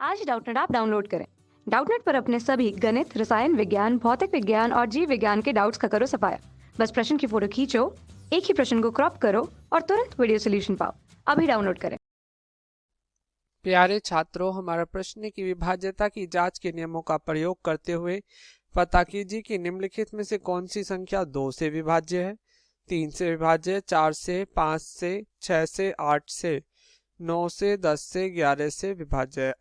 आज Doubtnut app download करें। Doubtnut पर अपने सभी गणित, रसायन विज्ञान, भौतिक विज्ञान और जीव विज्ञान के डाउट्स का करो सफाया। बस प्रश्न की फोटो खींचो, एक ही प्रश्न को क्रॉप करो और तुरंत वीडियो सोल्यूशन पाओ। अभी डाउनलोड करें। प्यारे छात्रों, हमारा प्रश्न है कि विभाज्यता की जांच के नियमों का प्रयोग करते हुए पता कीजिए कि निम्नलिखित में से कौन सी संख्या 2 से विभाज्य है, 3 से विभाज्य, 4 से, 5 से, 6 से, 8 से, 9 से, 10 से, 11 से विभाज्य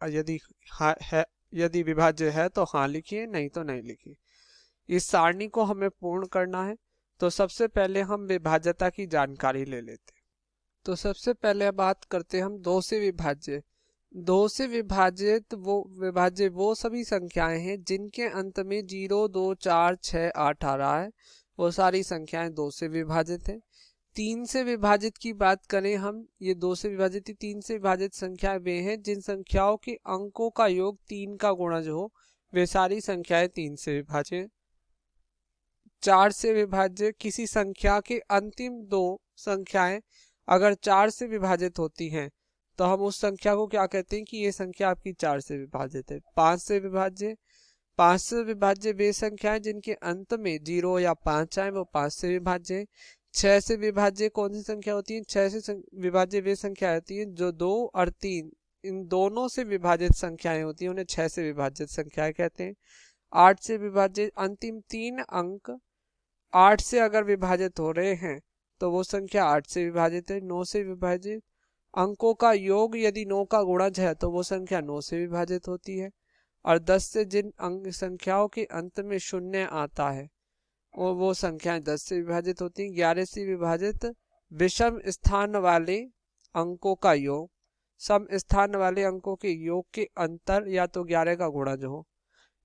है। यदि विभाज्य है तो हाँ लिखिए, नहीं तो नहीं लिखिए। इस सारणी को हमें पूर्ण करना है, तो सबसे पहले हम विभाज्यता की जानकारी ले लेते हैं। तो सबसे पहले बात करते हैं हम 2 से विभाज्य। 2 से विभाजित वो सभी संख्याएं हैं जिनके अंत में 0, 2, 4, 6, 8 आ रहा है। वो सारी संख्याएं 2 से विभाजित है। 3 से विभाजित की बात करें हम, ये 2 से विभाजित 3 से विभाजित संख्याएं वे हैं जिन संख्याओं के अंकों का योग 3 का गुणज हो, वे सारी संख्याएं 3 से विभाज्य। 4 से विभाज्य किसी संख्या के अंतिम 2 संख्याएं अगर 4 से विभाजित होती हैं तो हम उस संख्या को क्या कहते हैं कि ये संख्या आपकी 4 से विभाजित है। 5 से विभाज्य वे संख्याएं जिनके अंत में 0 या 5 आए, वो 5 से विभाज्य है। 6 से विभाज्य कौन सी संख्या होती है? 6 से विभाज्य वे संख्या होती है जो 2 और 3 इन दोनों से विभाजित संख्याएं होती हैं, उन्हें 6 से विभाजित संख्याएं कहते हैं। 8 से विभाज्य अंतिम 3 अंक 8 से अगर विभाजित हो रहे हैं तो वो संख्या 8 से विभाजित है। 9 से विभाजित अंकों का योग यदि 9 का गुणज है तो वो संख्या 9 से विभाजित होती है। और 10 से जिन अंक संख्याओं के अंत में शून्य आता है वो संख्याएं 10 से विभाजित होती हैं। 11 से विभाजित विषम स्थान वाले अंकों का योग, सम स्थान वाले अंकों के योग के अंतर या तो 11 का गुणज हो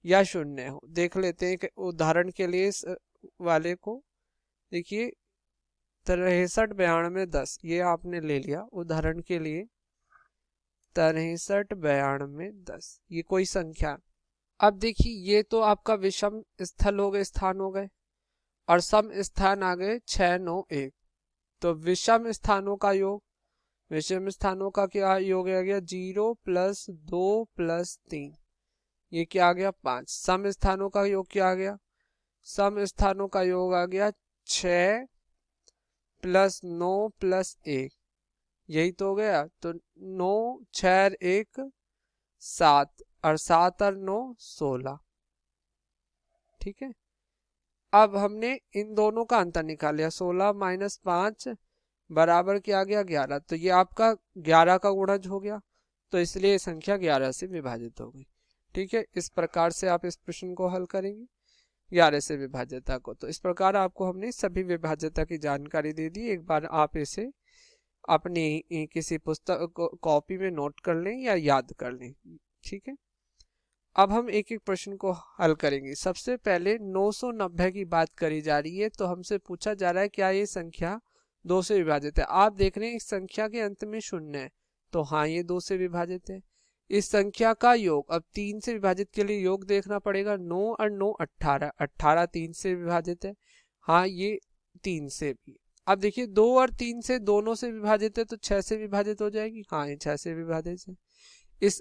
या शून्य हो। देख लेते हैं कि उदाहरण के लिए इस वाले को देखिए, 63, 92, 10 ये आपने ले लिया उदाहरण के लिए। 63, 92, 10 ये कोई संख्या। अब देखिए ये तो आपका विषम स्थल हो गए, स्थान हो गए, और सम स्थान आ गए 6, 9, 1। तो विषम स्थानों का योग, विषम स्थानों का क्या योग आ गया? 0 + 2 + 3, ये क्या आ गया? 5। सम स्थानों का योग क्या आ गया? सम स्थानों का योग आ गया 6 + 9 + 1, यही तो हो गया। तो 9, 6, 1, 7 और 7 और 9, 16। ठीक है, अब हमने इन दोनों का अंतर निकाल लिया। 16 - 5 बराबर क्या आ गया? 11। तो ये आपका 11 का गुणज हो गया, तो इसलिए संख्या 11 से विभाजित हो गई। ठीक है, इस प्रकार से आप इस प्रश्न को हल करेंगे 11 से विभाज्यता को। तो इस प्रकार आपको हमने सभी विभाज्यता की जानकारी दे दी। एक बार आप इसे अपनी किसी पुस्तक कॉपी में नोट कर लें या याद कर लें। ठीक है, अब हम एक एक प्रश्न को हल करेंगे। सबसे पहले 990 की बात करी जा रही है, तो हमसे पूछा जा रहा है क्या ये संख्या 2 से विभाजित है। आप देख रहे हैं इस संख्या के अंत में शून्य है, तो हाँ ये 2 से विभाजित है। इस संख्या का योग, अब 3 से विभाजित के लिए योग देखना पड़ेगा। 9 और 9 18, 18 3 से विभाजित है, हाँ ये 3 से भी। अब देखिए 2 और 3 से दोनों से विभाजित है, तो 6 से विभाजित हो जाएगी, हाँ ये 6 से विभाजित है। इस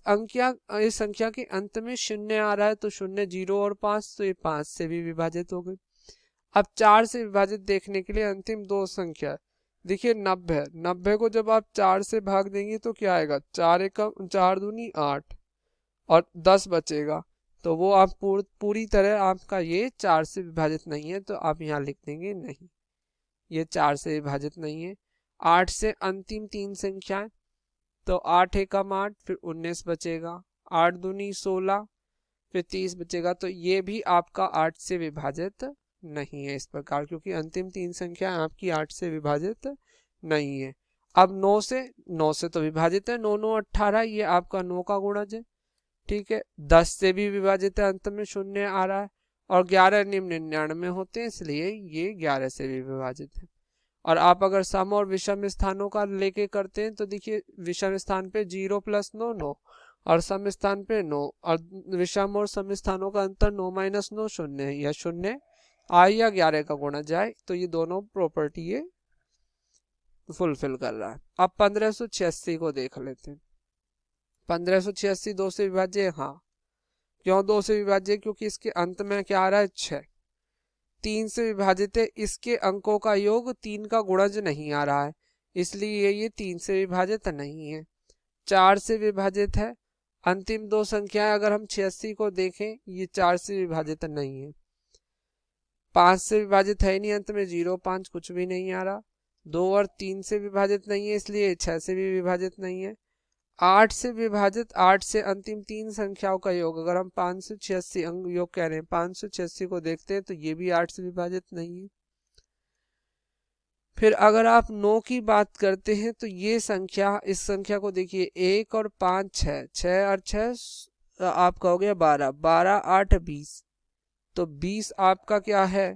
संख्या के अंत में शून्य आ रहा है, तो शून्य 0 और 5, तो ये 5 से भी विभाजित हो गई। अब 4 से विभाजित देखने के लिए अंतिम 2 संख्या देखिए 90, 90 को जब आप 4 से भाग देंगे तो क्या आएगा? 4 एकम 4 दूनी 8 और 10 बचेगा, तो वो आप पूरी तरह आपका ये 4 से विभाजित नहीं है, तो आप यहाँ लिख देंगे नहीं, ये 4 से विभाजित नहीं है। 8 से अंतिम 3 संख्याएं, तो 8 एकम 8, फिर 19 बचेगा, 8 दूनी 16, फिर 30 बचेगा, तो ये भी आपका 8 से विभाजित नहीं है इस प्रकार, क्योंकि अंतिम 3 संख्या आपकी 8 से विभाजित नहीं है। अब 9 से तो विभाजित है, 9 9 18, ये आपका 9 का गुणज है। ठीक है, 10 से भी विभाजित है, अंत में शून्य आ रहा है, और 11 निम्न 99 होते हैं, इसलिए ये 11 से भी विभाजित है। और आप अगर सम और विषम स्थानों का लेके करते हैं तो देखिए विषम स्थान पे 0 + 9 9, और सम स्थान पे 9, और विषम और सम स्थानों का अंतर 9 - 9 शून्य है, या शून्य आए या 11 का गुणा जाए, तो ये दोनों प्रॉपर्टी ये फुलफिल कर रहा है। अब 1586 को देख लेते हैं। 1586 2 से विभाज्य, हाँ। क्यों 2 से विभाज्य? क्योंकि इसके अंत में क्या आ रहा है? 6। 3 से विभाजित है, इसके अंकों का योग 3 का गुणज नहीं आ रहा है, इसलिए ये 3 से विभाजित नहीं है। 4 से विभाजित है, अंतिम दो संख्याएं अगर हम 86 को देखें, ये 4 से विभाजित नहीं है। 5 से विभाजित है नहीं, अंत में 0, 5 कुछ भी नहीं आ रहा। 2 और 3 से विभाजित नहीं है, इसलिए 6 से भी विभाजित नहीं है। 8 से विभाजित, 8 से अंतिम तीन संख्याओं का योग, अगर हम 586 अंक योग कह रहे हैं, 586 को देखते हैं तो ये भी 8 से विभाजित नहीं है। फिर अगर आप 9 की बात करते हैं तो ये संख्या, इस संख्या को देखिए, 1 और 5 6, 6 और 6 आपका हो गया 12, 12 8 20, तो 20 आपका क्या है?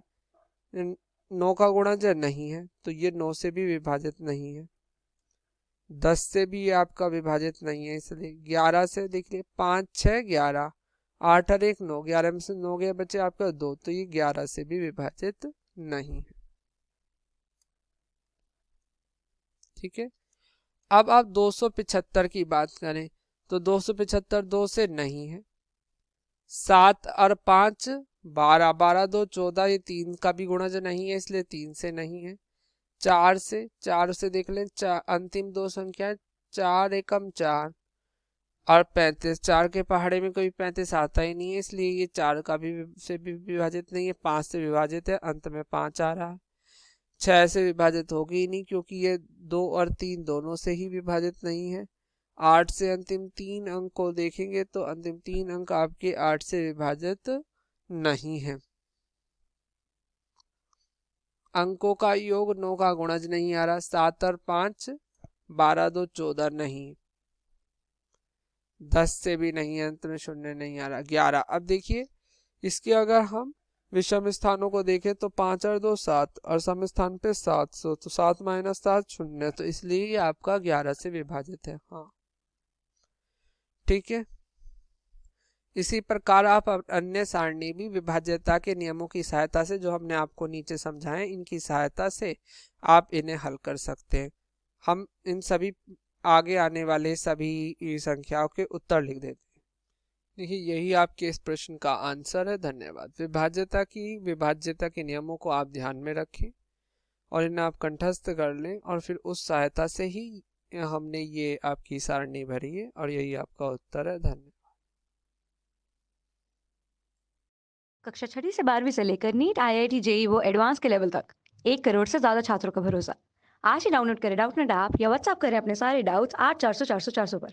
9 का गुणज नहीं है, तो ये 9 से भी विभाजित नहीं है। 10 से भी ये आपका विभाजित नहीं है, इसलिए 11 से देखिए, 5 6 11, 8 और 1 9, 11 में से 9 गया, बचे आपका 2, तो ये 11 से भी विभाजित नहीं है। ठीक है। अब आप 275 की बात करें तो 275 2 से नहीं है। 7 और 5 12, 12 2 14, ये 3 का भी गुणज नहीं है, इसलिए 3 से नहीं है। 4 से देख लें, अंतिम दो संख्या 4 एकम 4 और 35, 4 के पहाड़े में कोई 35 आता ही नहीं है, इसलिए ये 4 का भी से भी विभाजित नहीं है। 5 से विभाजित है, अंत में 5 आ रहा है। 6 से विभाजित होगी ही नहीं, क्योंकि ये 2 और 3 दोनों से ही विभाजित नहीं है। 8 से अंतिम 3 अंक को देखेंगे तो अंतिम 3 अंक आपके 8 से विभाजित नहीं है। अंकों का योग 9 का गुणज नहीं आ रहा। 7 और 5 12 2 14 नहीं, 10 से भी नहीं, अंत में 0 नहीं आ रहा। 11, अब देखिए इसके अगर हम विषम स्थानों को देखें तो 5 और 2 7 और सम स्थान पे 700, तो 7 - 7 0, तो इसलिए ये आपका 11 से विभाजित है। हाँ, ठीक है। इसी प्रकार आप अन्य सारणी भी विभाज्यता के नियमों की सहायता से, जो हमने आपको नीचे समझाए, इनकी सहायता से आप इन्हें हल कर सकते हैं। हम इन सभी आगे आने वाले सभी संख्याओं के उत्तर लिख देते हैं। देखिए, यही आपके इस प्रश्न का आंसर है। धन्यवाद। विभाज्यता के नियमों को आप ध्यान में रखें और इन्हें आप कंठस्थ कर लें, और फिर उस सहायता से ही हमने ये आपकी सारणी भरी है, और यही आपका उत्तर है। धन्यवाद। कक्षा 6वीं से 12वीं से लेकर नीट, IIT, JEE वो एडवांस के लेवल तक 1 करोड़ से ज्यादा छात्रों का भरोसा। आज ही डाउनलोड करें डाउटनेट ऐप या व्हाट्सएप करें अपने सारे डाउट्स 8400 400 400 पर।